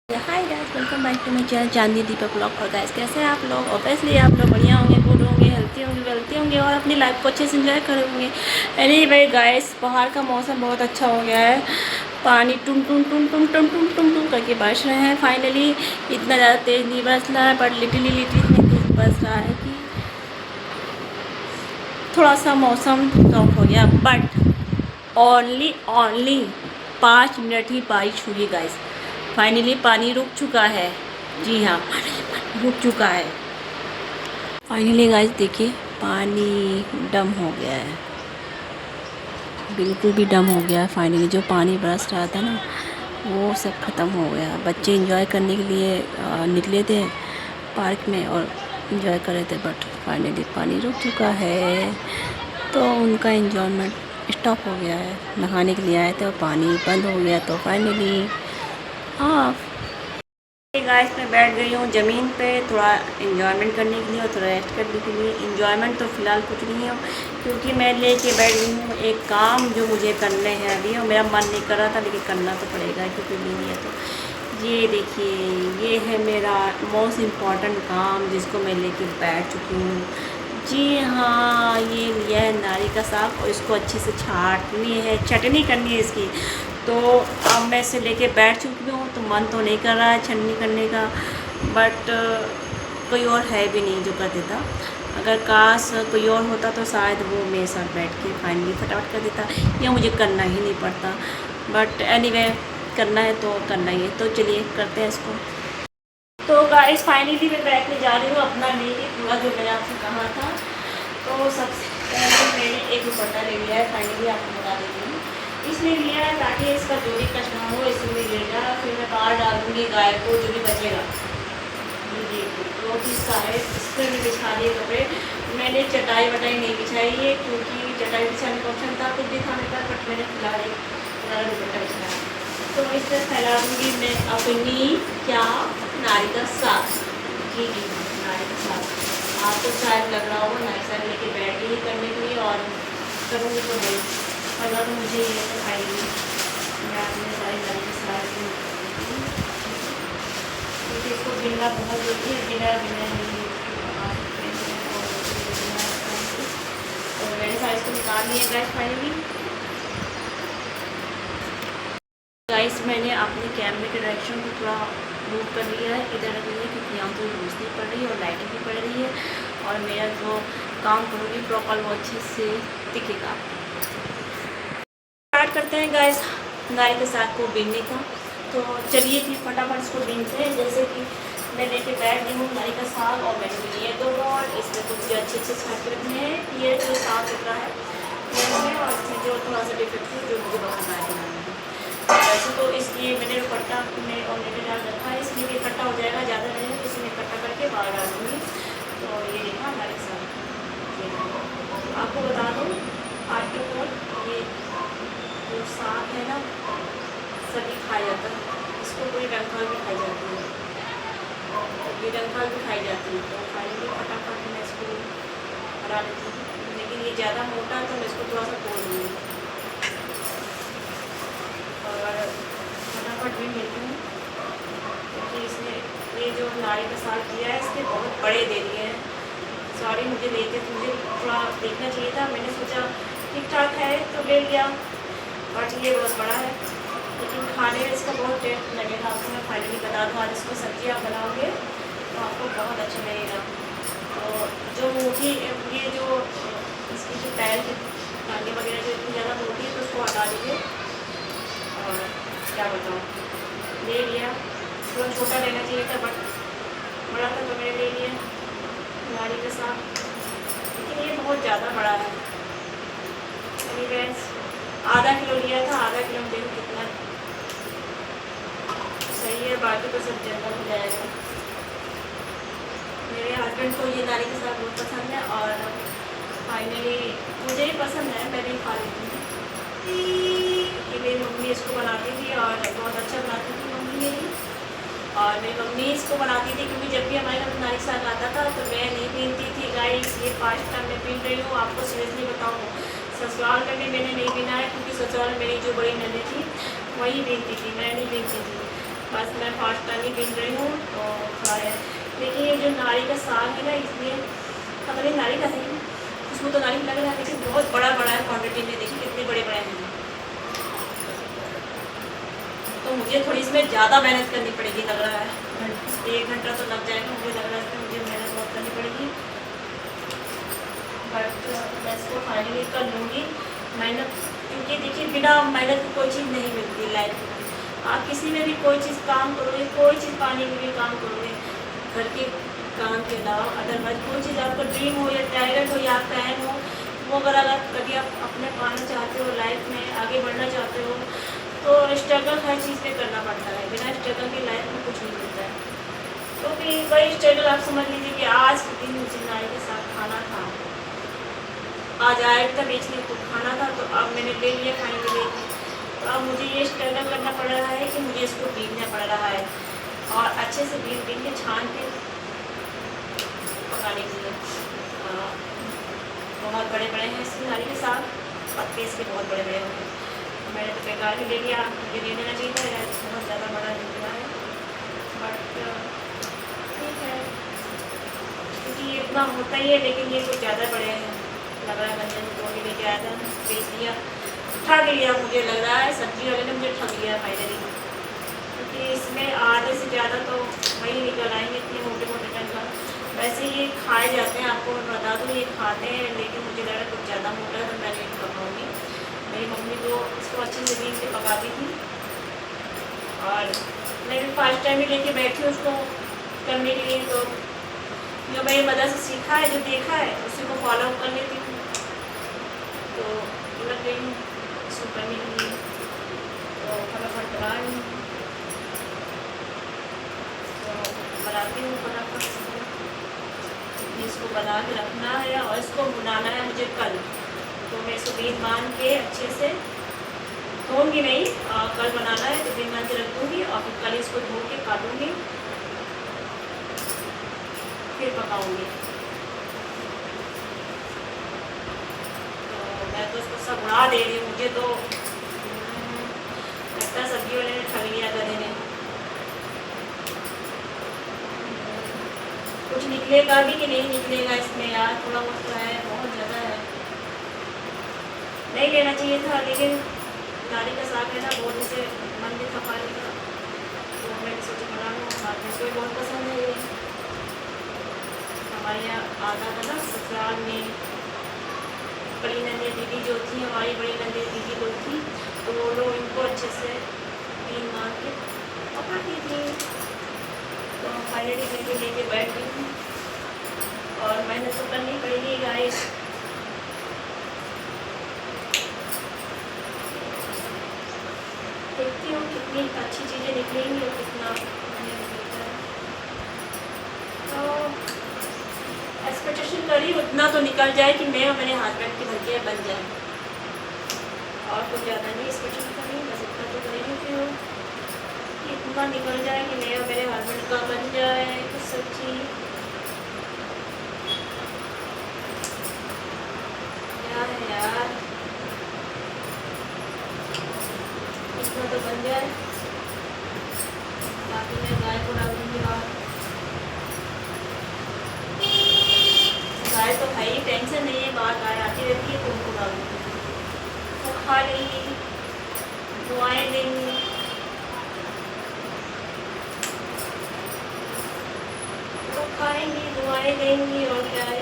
Hi guys, welcome back to my channel Chandni Deepak blog. और guys, कैसे हैं आप लोग? ऑब्वियसली आप लोग बढ़िया होंगे, गुड होंगे, हेल्थी होंगे, वेल्थी होंगे और अपनी लाइफ को अच्छे से इंजॉय कर होंगे। एनीवे गाइस, बाहर का मौसम बहुत अच्छा हो गया है। पानी टुम टुम टुम टुम टुम टुम टुम टुम करके बरस रहे हैं। फाइनली इतना ज़्यादा तेज़ नहीं बरस रहा है, बट लिटिल लिटिल इतनी तेज़ बरस रहा है कि थोड़ा सा मौसम सॉफ्ट हो गया। बट ओनली 5 मिनट ही बारिश हुई गाइस। फाइनली पानी रुक चुका है। जी हाँ, पानी रुक चुका है। फाइनली गाइस देखिए, पानी डम हो गया है, बिल्कुल भी डम हो गया है। फाइनली जो पानी बरस रहा था ना, वो सब ख़त्म हो गया। बच्चे एंजॉय करने के लिए निकले थे पार्क में और एंजॉय कर रहे थे, बट फाइनली पानी रुक चुका है तो उनका एंजॉयमेंट स्टॉप हो गया है। नहाने के लिए आए थे और पानी बंद हो गया तो फाइनली हाँ गाइस, मैं बैठ गई हूँ ज़मीन पे थोड़ा एंजॉयमेंट करने के लिए और थोड़ा रेस्ट करने के लिए। एंजॉयमेंट तो फ़िलहाल कुछ नहीं है, क्योंकि मैं लेके बैठ गई हूँ एक काम जो मुझे करने हैं अभी, और मेरा मन नहीं कर रहा था लेकिन करना तो पड़ेगा क्योंकि नहीं है तो। ये देखिए, ये है मेरा मोस्ट इम्पॉर्टेंट काम जिसको मैं लेके बैठ चुकी हूँ। जी हाँ, ये लिया है नारी का साग और इसको अच्छे से छाटनी है, चटनी करनी है इसकी। तो अब मैं इसे लेके बैठ चुकी हूँ तो मन तो नहीं कर रहा है छन्नी करने का, बट कोई और है भी नहीं जो कर देता। अगर काश कोई और होता तो शायद वो मेरे साथ बैठ के फाइनली फटाफट कर देता, या मुझे करना ही नहीं पड़ता। बट एनीवे, करना है तो करना ही है, तो चलिए करते हैं इसको। तो गाइस फाइनली मैं बैठने जा रही हूँ अपना लेके पूरा जो मैंने आपसे कहा था। तो सबसे पहले मैंने एक दुपट्टा ले लिया है, फाइनली आपको बता देती हूँ। इसलिए लिया है ताकि इसका जो भी कचरा हो इसमें गिरेगा, फिर मैं बाहर डालूँगी गाय को जो भी बचेगा। ये देखिए, तो किसका है, इस पर भी बिछा दिए कपड़े। मैंने चटाई वटाई नहीं बिछाई है क्योंकि चटाई बिछाने का ऑप्शन था कुछ भी था मेरे पास, बट मैंने फिलहाल एक दुपट्टा बिछाया। तो इस पर फैला दूँगी मैं अपनी क्या नारी का साग। जी जी, नारी का साग। आपको शायद लग रहा होगा नारी साग लेके बैठ गई करने के लिए, और करूँगी तो नहीं पता तो मुझे ये तो खाएगी। मैं अपने सारी नारी के साग क्योंकि इसको बिना बहुत जल्दी है, बिना बिना नहीं बना सकते हैं। और मैंने सारे इसको निकाल लिया गैस फाइनली। गाइस, मैंने अपने कैमरे के डायरेक्शन को थोड़ा मूव कर लिया है, इधर रख लिया क्योंकि यहाँ पर रोशनी पड़ रही है और लाइटिंग भी पड़ रही है, और मेरा जो काम करूँगी प्रॉपर वो अच्छे से दिखेगा। स्टार्ट करते हैं गाइस नारी के साग को बीनने का। तो चलिए फिर फटाफट इसको बीनते हैं। जैसे कि मैं लेके बैठ गई हूँ नारी का साग, और मैंने लिए 2 बॉल। इसमें तो मुझे अच्छे अच्छे छाट के रखने हैं। ये जो साग दिख रहा है और इसमें जो थोड़ा सा डिफेक्ट है जो मुझे पसंद आया है। वैसे तो इसलिए मैंने दुपट्टा में ऑलरेडी डाल रखा है, इसलिए भी इकट्ठा हो जाएगा, ज़्यादा नहीं है, इसमें इकट्ठा करके बाहर डाल दूँगी। तो ये देखा हमारे साथ। आपको बता दूँ आज के और ये जो साग है ना सभी खाया जाता है, इसको पूरी डंखल भी खाई जाती है, ये डंखल भी खाई जाती है। तो फाइनली फटाफट मैं इसको हरा लेती हूँ, लेकिन ये ज़्यादा मोटा है तो मैं इसको थोड़ा सा तोड़ दूँगी और फटाफट भी मिलती हूँ, क्योंकि इसने ये जो नारी का साग दिया है इसके बहुत बड़े दे दिए हैं। सॉरी, मुझे लेते तो मुझे थोड़ा देखना चाहिए था, मैंने सोचा ठीक ठाक है तो ले लिया, बट ये बहुत बड़ा है। लेकिन खाने में इसका बहुत टेस्ट लगेगा आपको, मैं फाइनली बता दूँ। आज इसको सब्जी आप बनाओगे तो आपको बहुत अच्छा लगेगा। तो जो मोटी ये जो इसकी जो पैर की टांगे वगैरह जो इतनी ज़्यादा मोटी है तो उसको हटा दीजिए। और क्या बताऊँ, ले लिया। थोड़ा छोटा लेना चाहिए था बट बड़ा था तो मैंने ले लिया नारी के साथ, लेकिन ये बहुत ज़्यादा बड़ा है। अभी गैस आधा किलो लिया था, आधा किलो में देखो कितना सही है, बाकी तो सब जगह हो जाएगा। मेरे हस्बैंड को ये नारी के साथ बहुत पसंद है, और फाइनली मुझे ही पसंद है, मैं भी खा लेती हूँ कि मेरी मम्मी इसको बनाती थी और बहुत अच्छा बनाती थी मम्मी मेरी। और मेरी मम्मी इसको बनाती थी क्योंकि जब भी हमारे घर में नारी साग आता था तो मैं नहीं पीनती थी गाइस। ये 5 टाइम मैं पीन रही हूँ, आपको सीरियसली बताऊँ। ससुराल में भी मैंने नहीं पीना है क्योंकि ससुराल में मेरी जो बड़ी नंदी थी वही पीनती थी, मैं नहीं पीनती थी। बस मैं फास्ट टाइम ही बीन रही हूँ तो थोड़ा है। लेकिन ये जो नारी का साग है ना, इसलिए पता नहीं नारी का है, उसमें तो नारी लग रहा है, लेकिन बहुत बड़ा बड़ा है क्वान्टिटी में। देखिए कितने बड़े बड़े हैं। तो मुझे थोड़ी इसमें ज़्यादा मेहनत करनी पड़ेगी लग रहा है। 1 घंटा तो लग जाएगा मुझे लग रहा है, इसमें मुझे मेहनत बहुत करनी पड़ेगी। बट मैं इसको फाइनली कर लूँगी मेहनत, क्योंकि देखिए बिना मेहनत की कोई चीज़ नहीं मिलती लाइफ में। आप किसी में भी कोई चीज़ काम करोगे, कोई चीज़ पाने के लिए काम करोगे घर के काम के अलावा, अदरवाइज कोई चीज़ आपका ड्रीम हो या टैलेंट हो या आपका एम हो, वो अगर कभी आप अपने पाना चाहते हो, लाइफ में आगे बढ़ना चाहते हो, तो स्ट्रगल हर चीज़ पे करना पड़ता है। बिना स्ट्रगल की लाइफ में कुछ नहीं मिलता है। तो फिर वही स्ट्रगल आप समझ लीजिए कि आज के दिन मुझे नारी के साथ खाना था, आज आया था बेचने को खाना था, तो अब मैंने ले लिया खाने के लिए। तो अब मुझे ये स्ट्रगल करना पड़ रहा है कि मुझे इसको बीनना पड़ रहा है और अच्छे से बीन के छान के पकाने के लिए। बहुत बड़े बड़े हैं इसके नारी के साथ, पत्ते इसके बहुत बड़े बड़े होंगे। मैंने तो बेकार ही ले लिया, मुझे ले लेना चाहिए था यार, बहुत ज़्यादा बड़ा ले लिया है। बट ठीक है, क्योंकि ये इतना होता ही है, लेकिन ये कुछ ज़्यादा बड़े हैं लग रहा है। बंदे ने तोड़ के लेके आया था, बेच लिया, ठग लिया मुझे लग रहा है। सब्जी वाले ने मुझे ठग लिया फाइनली, क्योंकि इसमें आधे से ज़्यादा तो वही निकल आएंगे, इतने मोटे मोटे टन का। वैसे ये खाए जाते हैं, आपको मैं बता दूँ ये खाते हैं, लेकिन मुझे लग रहा है कुछ ज़्यादा मोटा है तो मैं नहीं कर पाऊँगी। मेरी मम्मी तो इसको अच्छे से बीन के पकाती थी और मैं भी फर्स्ट टाइम ही लेके बैठी हूँ उसको करने के लिए। तो जो मेरी मदर से सीखा है, जो देखा है, उसी को फॉलो कर लेती हूँ। तो लग गई हूँ इसको करने के लिए, तो फटाफट बना रही हूँ। तो बनाती हूँ फटाफट, इसको बना के रखना है और इसको बनाना है मुझे कल। तो मैं इसको बीन मान के अच्छे से धोऊंगी नहीं, कल बनाना है तो बीन मान के रख दूँगी और फिर कल इसको धो के काटूँगी, फिर पकाऊँगी। तो मैं तो इसको सब उड़ा दे रही हूँ, मुझे तो लगता है सब्जी वाले ने ठग लिया गधे ने। कुछ निकलेगा भी कि नहीं निकलेगा इसमें यार, थोड़ा बहुत तो है, बहुत ज़्यादा है, नहीं लेना चाहिए था। लेकिन नारी का साग है ना, बहुत जैसे मन भी खपा लेगा, तो मैंने सोचा बना लूँ। बाद में कोई बहुत पसंद है ये। हमारे यहाँ आता था ना ससुराल में, बड़ी नंदी दीदी जो थी, हमारी बड़ी नंदी दीदी लोग थी, तो वो लोग इनको अच्छे से बीन मान के पकाती थी। तो फाइनली लेके लेके बैठ गई हूँ और मेहनत तो करनी पड़ेगी गाइस। देखती हूँ कितनी अच्छी चीज़ें निकलेंगी और कितना नहीं निकलता है। तो एक्सपेक्टेशन करी उतना तो निकल जाए कि मैं और मेरे हस्बैंड के घर के बन जाए, और कुछ ज़्यादा नहीं एक्सपेक्टेशन करी, बस इतना तो करेंगे फिर इतना निकल जाए कि मैं और मेरे हस्बैंड का बन जाए कुछ सब्जी। क्या है यार, इतना तो बन जाए, बाकी मैं गाय को डाल दूँगी। और गाय तो भाई टेंशन नहीं है, बाहर गाय आती रहती है तो उनको डाल दूँगी, वो खा लेंगी, दुआएँ देंगी। खाएंगी, दुआएं देंगी, और क्या है।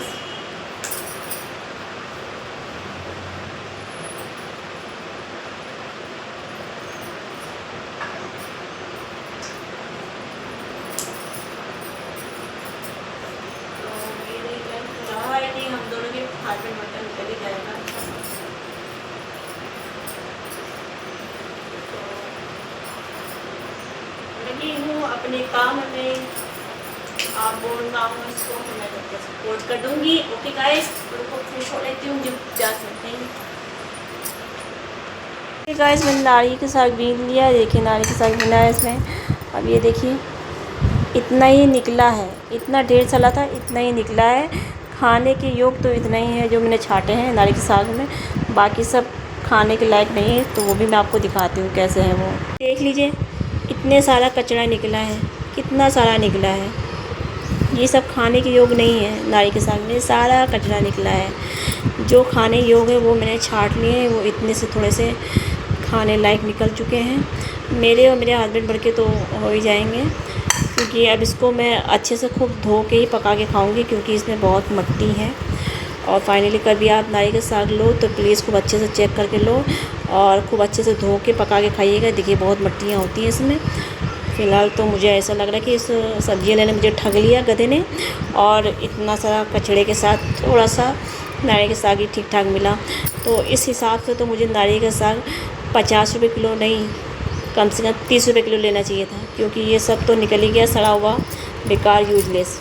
तो मेरे घर रहा है कि हम दोनों के हाथ में मटन निकल ही जाएगा। तो लगी हूँ अपने काम में, आप बोलना हूँ इसको तो मैं तो सपोर्ट कर दूँगी। ओके गाइस, उनको फ्रेश हो लेती हूँ, जब जा सकते हैं। गाइस मैंने नारी के साग बीन लिया, देखिए नारी के साग बीना है इसमें। अब ये देखिए इतना ही निकला है, इतना ढेर चला था, इतना ही निकला है। खाने के योग तो इतना ही है जो मैंने छाटे हैं नारी के साग में, बाकी सब खाने के लायक नहीं है। तो वो भी मैं आपको दिखाती हूँ कैसे है वो, देख लीजिए इतने सारा कचरा निकला है, कितना सारा निकला है। ये सब खाने के योग नहीं है। नारी के साग में सारा कचरा निकला है। जो खाने योग है वो मैंने छाँट लिए हैं, वो इतने से थोड़े से खाने लायक निकल चुके हैं। मेरे और मेरे हस्बैंड भर के तो हो ही जाएंगे, क्योंकि अब इसको मैं अच्छे से खूब धो के ही पका के खाऊंगी, क्योंकि इसमें बहुत मिट्टी है। और फाइनली कभी आप नारी का साग लो तो प्लीज़ खूब अच्छे से चेक करके लो और खूब अच्छे से धो के पका के खाइएगा। देखिए बहुत मिट्टियाँ होती हैं इसमें। फ़िलहाल तो मुझे ऐसा लग रहा है कि इस सब्ज़ी वाले ने मुझे ठग लिया, गधे ने, और इतना सारा कचड़े के साथ थोड़ा सा नारियल का साग ही ठीक ठाक मिला। तो इस हिसाब से तो मुझे नारियल का साग 50 रुपये किलो नहीं, कम से कम 30 रुपये किलो लेना चाहिए था, क्योंकि ये सब तो निकल ही गया सड़ा हुआ, बेकार, यूजलेस।